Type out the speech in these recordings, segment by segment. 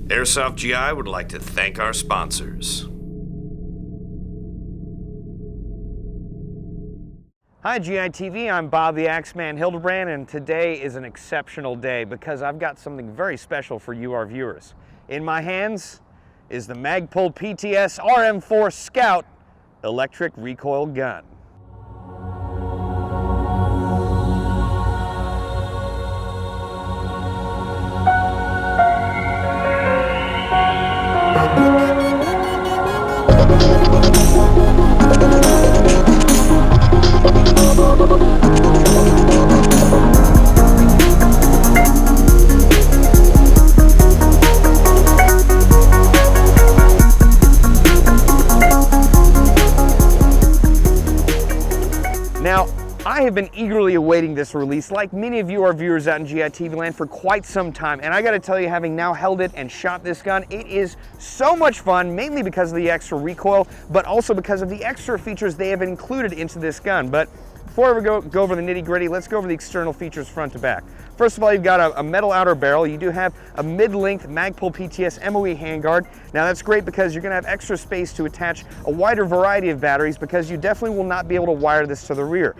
Airsoft GI would like to thank our sponsors. Hi GI TV, I'm Bob the Axeman Hildebrand, and today is an exceptional day because I've got something very special for you, our viewers. In my hands is the Magpul PTS RM4 Scout electric recoil gun. Now, I have been eagerly awaiting this release, like many of you, our viewers out in GI TV land, for quite some time. And I gotta tell you, having now held it and shot this gun, it is so much fun, mainly because of the extra recoil, but also because of the extra features they have included into this gun. But before we go over the nitty gritty, let's go over the external features front to back. First of all, you've got a metal outer barrel. You do have a mid-length Magpul PTS MOE handguard. Now that's great because you're gonna have extra space to attach a wider variety of batteries, because you definitely will not be able to wire this to the rear.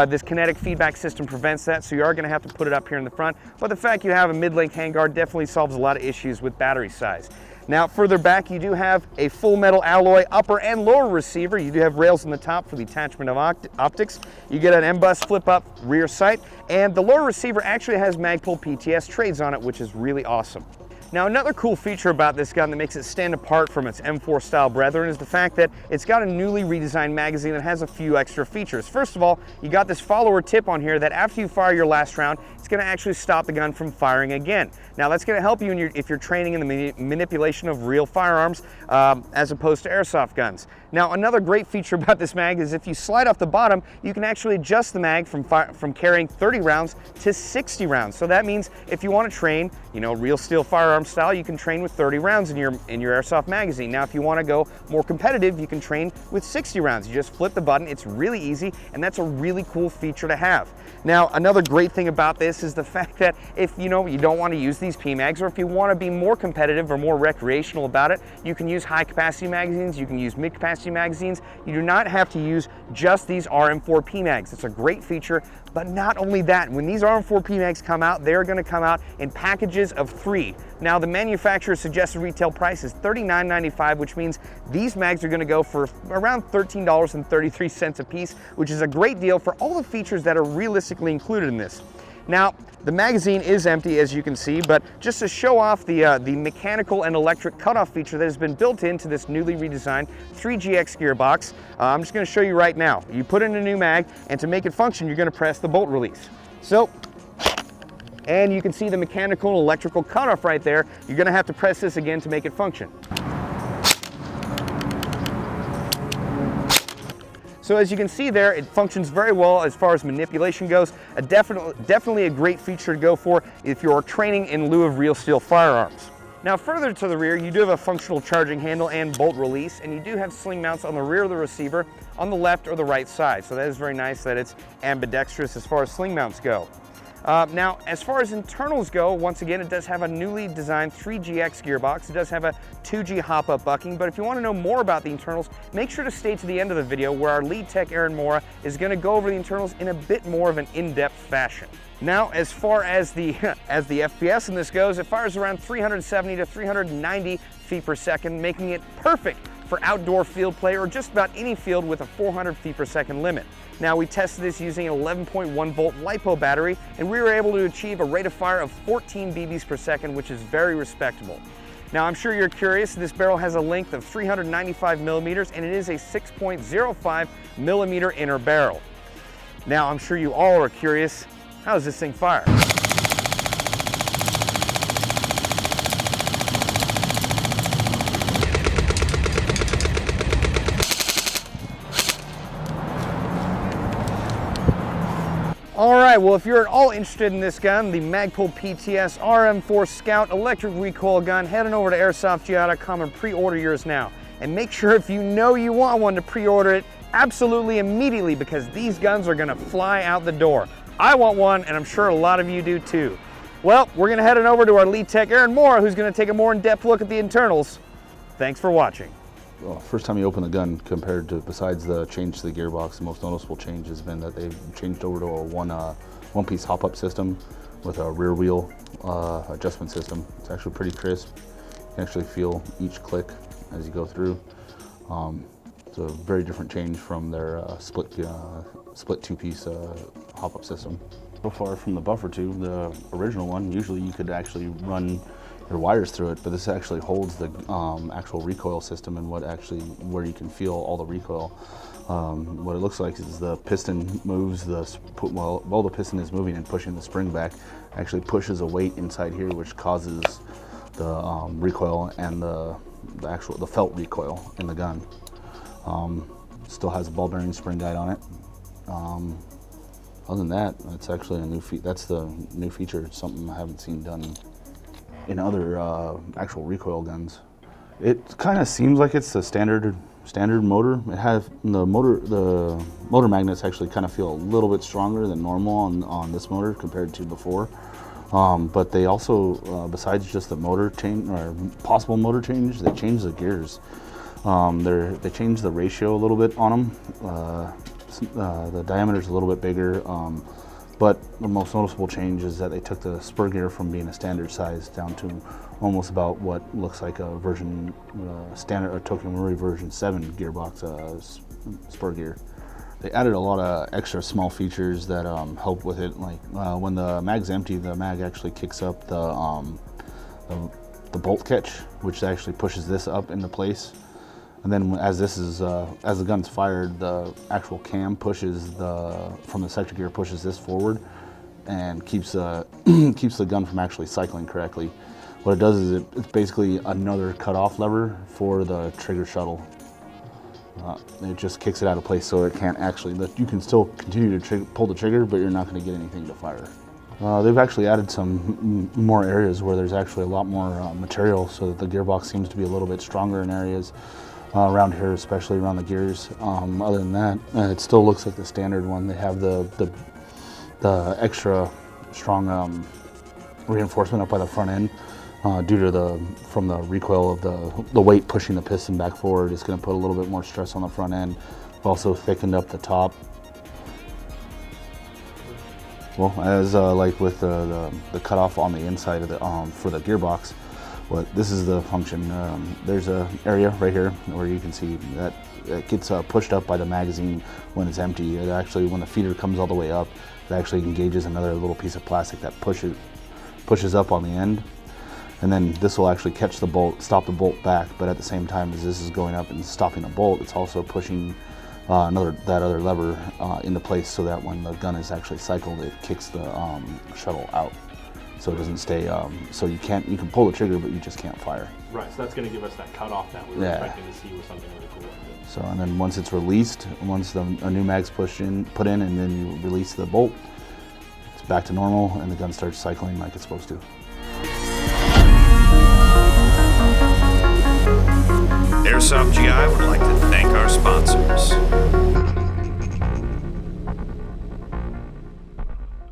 This kinetic feedback system prevents that, so you are gonna have to put it up here in the front. But the fact you have a mid-length handguard definitely solves a lot of issues with battery size. Now further back, you do have a full metal alloy upper and lower receiver. You do have rails on the top for the attachment of optics. You get an M-bus flip-up rear sight, and the lower receiver actually has Magpul PTS trades on it, which is really awesome. Now another cool feature about this gun that makes it stand apart from its M4 style brethren is the fact that it's got a newly redesigned magazine that has a few extra features. First of all, you got this follower tip on here that after you fire your last round, it's going to actually stop the gun from firing again. Now that's going to help you if you're training in the manipulation of real firearms as opposed to airsoft guns. Now another great feature about this mag is if you slide off the bottom, you can actually adjust the mag from carrying 30 rounds to 60 rounds. So that means if you want to train, real steel firearm style, you can train with 30 rounds in your airsoft magazine. Now if you want to go more competitive, you can train with 60 rounds. You just flip the button. It's really easy, and that's a really cool feature to have. Now another great thing about this is the fact that if you don't want to use these PMags, or if you want to be more competitive or more recreational about it, you can use high capacity magazines, you can use mid capacity magazines. You do not have to use just these RM4 PMags. It's a great feature. But not only that, when these RM4 PMags come out, they're going to come out in packages of 3. Now the manufacturer's suggested retail price is $39.95, which means these mags are going to go for around $13.33 a piece, which is a great deal for all the features that are realistically included in this. Now, the magazine is empty, as you can see, but just to show off the mechanical and electric cutoff feature that has been built into this newly redesigned 3GX gearbox, I'm just going to show you right now. You put in a new mag, and to make it function, you're going to press the bolt release. So, and you can see the mechanical and electrical cutoff right there. You're going to have to press this again to make it function. So as you can see there, it functions very well as far as manipulation goes. Definitely a great feature to go for if you're training in lieu of real steel firearms. Now further to the rear, you do have a functional charging handle and bolt release, and you do have sling mounts on the rear of the receiver on the left or the right side. So that is very nice that it's ambidextrous as far as sling mounts go. Now, as far as internals go, once again, it does have a newly designed 3GX gearbox. It does have a 2G hop-up bucking, but if you want to know more about the internals, make sure to stay to the end of the video where our lead tech, Aaron Mora, is going to go over the internals in a bit more of an in-depth fashion. Now, as far as the FPS in this goes, it fires around 370 to 390 feet per second, making it perfect for outdoor field play or just about any field with a 400 feet per second limit. Now we tested this using an 11.1 volt LiPo battery, and we were able to achieve a rate of fire of 14 BBs per second, which is very respectable. Now I'm sure you're curious, this barrel has a length of 395 millimeters and it is a 6.05 millimeter inner barrel. Now I'm sure you all are curious, how does this thing fire? All right, well, if you're at all interested in this gun, the Magpul PTS RM4 Scout electric recoil gun, head on over to airsoftgi.com and pre-order yours now. And make sure if you know you want one to pre-order it absolutely immediately, because these guns are gonna fly out the door. I want one, and I'm sure a lot of you do too. Well, we're gonna head on over to our lead tech, Aaron Moore, who's gonna take a more in-depth look at the internals. Thanks for watching. Well, first time you open the gun, compared to, besides the change to the gearbox, the most noticeable change has been that they've changed over to a one-piece hop-up system with a rear wheel adjustment system. It's actually pretty crisp. You can actually feel each click as you go through. It's a very different change from their split two-piece hop-up system. So far from the buffer tube, the original one, usually you could actually run your wires through it, but this actually holds the actual recoil system and where you can feel all the recoil. What it looks like is the piston moves, while the piston is moving and pushing the spring back, actually pushes a weight inside here, which causes the recoil and the felt recoil in the gun. Still has a ball bearing spring guide on it. Other than that, it's actually a new that's the new feature. It's something I haven't seen done in other actual recoil guns. It kind of seems like it's the standard motor. It has the motor magnets actually kind of feel a little bit stronger than normal on this motor compared to before. But they also, besides just the motor change or possible motor change, they changed the gears. They changed the ratio a little bit on them. The diameter's a little bit bigger, but the most noticeable change is that they took the spur gear from being a standard size down to almost about what looks like a version standard or Tokyo Marui version 7 gearbox spur gear. They added a lot of extra small features that help with it, like when the mag's empty, the mag actually kicks up the bolt catch, which actually pushes this up into place. And then as the gun's fired, the actual cam from the sector gear pushes this forward and keeps the gun from actually cycling correctly. What it does is it's basically another cutoff lever for the trigger shuttle. It just kicks it out of place so it can't actually, you can still continue to pull the trigger, but you're not going to get anything to fire. They've actually added some more areas where there's actually a lot more material, so that the gearbox seems to be a little bit stronger in areas. Around here, especially around the gears. Other than that, it still looks like the standard one. They have the extra strong reinforcement up by the front end due to from the recoil of the weight pushing the piston back forward. It's going to put a little bit more stress on the front end. Also thickened up the top. Well, as like with the cutoff on the inside of the for the gearbox. This is the function. There's an area right here where you can see that it gets pushed up by the magazine when it's empty. It actually, when the feeder comes all the way up, it actually engages another little piece of plastic that pushes up on the end. And then this will actually catch the bolt, stop the bolt back, but at the same time as this is going up and stopping the bolt, it's also pushing that other lever into place so that when the gun is actually cycled, it kicks the shuttle out. So it doesn't stay, so you can pull the trigger, but you just can't fire. Right, so that's going to give us that cutoff that we were expecting to see with something really cool like this. So, and then once it's released, once a new mag's put in, and then you release the bolt, it's back to normal, and the gun starts cycling like it's supposed to. Airsoft GI would like to thank our sponsors.